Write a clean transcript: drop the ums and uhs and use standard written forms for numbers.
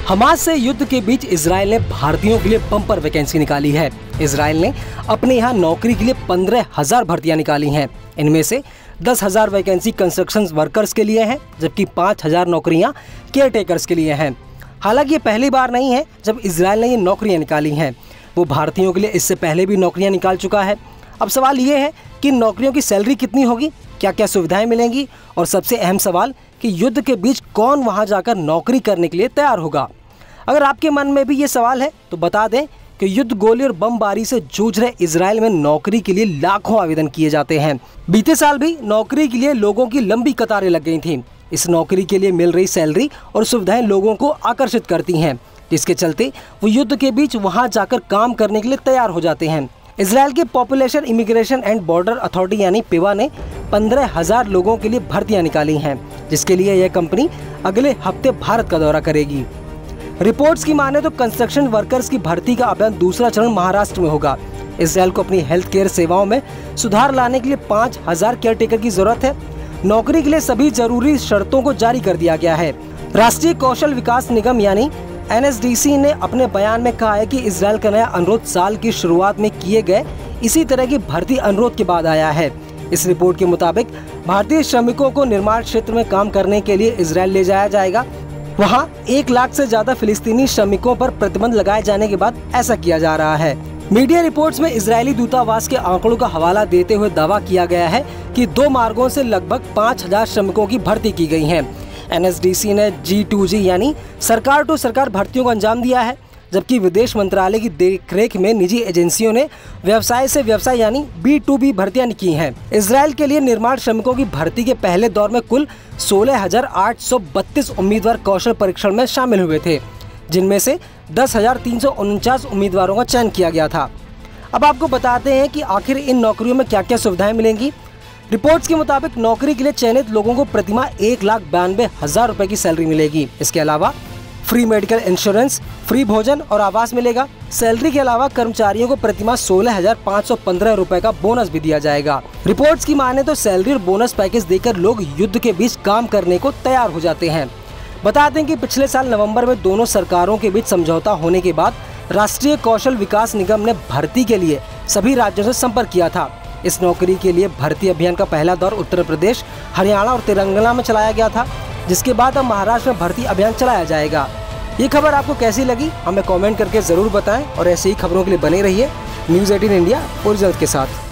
Hamas से युद्ध के बीच इजराइल ने भारतीयों के लिए बम्पर वैकेंसी निकाली है। इजराइल ने अपने यहाँ नौकरी के लिए 15,000 भर्तियां निकाली हैं। इनमें से 10,000 वैकेंसी कंस्ट्रक्शन वर्कर्स के लिए हैं, जबकि 5,000 नौकरियां केयर टेकर्स के लिए हैं। हालांकि ये पहली बार नहीं है जब इजराइल ने ये नौकरियां निकाली हैं। वो भारतीयों के लिए इससे पहले भी नौकरियां निकाल चुका है। अब सवाल ये है कि नौकरियों की सैलरी कितनी होगी, क्या क्या सुविधाएं मिलेंगी, और सबसे अहम सवाल कि युद्ध के बीच कौन वहां जाकर नौकरी करने के लिए तैयार होगा। अगर आपके मन में भी ये सवाल है तो बता दें कि युद्ध गोली और बमबारी से जूझ रहे इजराइल में नौकरी के लिए लाखों आवेदन किए जाते हैं। बीते साल भी नौकरी के लिए लोगों की लंबी कतारें लग गई थीं। इस नौकरी के लिए मिल रही सैलरी और सुविधाएं लोगों को आकर्षित करती हैं, जिसके चलते वो युद्ध के बीच वहां जाकर काम करने के लिए तैयार हो जाते हैं। इजराइल के population immigration and border authority यानी पेवा ने 15,000 लोगों के लिए भर्तियां निकाली हैं, जिसके लिए यह कंपनी अगले हफ्ते भारत का दौरा करेगी। रिपोर्ट्स की माने तो कंस्ट्रक्शन वर्कर्स की भर्ती का अभियान दूसरा चरण महाराष्ट्र में होगा। इजराइल को अपनी हेल्थ केयर सेवाओं में सुधार लाने के लिए 5,000 केयर टेकर की जरूरत है। नौकरी के लिए सभी जरूरी शर्तों को जारी कर दिया गया है। राष्ट्रीय कौशल विकास निगम यानी NSDC ने अपने बयान में कहा है कि इजराइल का नया अनुरोध साल की शुरुआत में किए गए इसी तरह की भर्ती अनुरोध के बाद आया है। इस रिपोर्ट के मुताबिक भारतीय श्रमिकों को निर्माण क्षेत्र में काम करने के लिए इजराइल ले जाया जाएगा। वहां 1 लाख से ज्यादा फिलिस्तीनी श्रमिकों पर प्रतिबंध लगाए जाने के बाद ऐसा किया जा रहा है। मीडिया रिपोर्ट्स में इजरायली दूतावास के आंकड़ों का हवाला देते हुए दावा किया गया है कि 2 मार्गों से लगभग 5,000 श्रमिकों की भर्ती की गई है। NSDC ने G2G यानी सरकार टू सरकार भर्तियों को अंजाम दिया है, जबकि विदेश मंत्रालय की देखरेख में निजी एजेंसियों ने व्यवसाय से व्यवसाय यानी B2B भर्तियां की हैं। इजराइल के लिए निर्माण श्रमिकों की भर्ती के पहले दौर में कुल 16,832 उम्मीदवार कौशल परीक्षण में शामिल हुए थे, जिनमें से 10,349 उम्मीदवारों का चयन किया गया था। अब आपको बताते हैं कि आखिर इन नौकरियों में क्या क्या सुविधाएं मिलेंगी। रिपोर्ट्स के मुताबिक नौकरी के लिए चयनित लोगों को प्रतिमाह 1,92,000 रुपए की सैलरी मिलेगी। इसके अलावा फ्री मेडिकल इंश्योरेंस, फ्री भोजन और आवास मिलेगा। सैलरी के अलावा कर्मचारियों को प्रतिमाह 16,515 रुपए का बोनस भी दिया जाएगा। रिपोर्ट्स की माने तो सैलरी और बोनस पैकेज देकर लोग युद्ध के बीच काम करने को तैयार हो जाते हैं। बता दें कि पिछले साल नवंबर में दोनों सरकारों के बीच समझौता होने के बाद राष्ट्रीय कौशल विकास निगम ने भर्ती के लिए सभी राज्यों से संपर्क किया था। इस नौकरी के लिए भर्ती अभियान का पहला दौर उत्तर प्रदेश, हरियाणा और तेलंगाना में चलाया गया था, जिसके बाद अब महाराष्ट्र में भर्ती अभियान चलाया जाएगा। ये खबर आपको कैसी लगी हमें कमेंट करके जरूर बताएं और ऐसे ही खबरों के लिए बने रहिए न्यूज़ 18 इंडिया ओरिजिनल के साथ।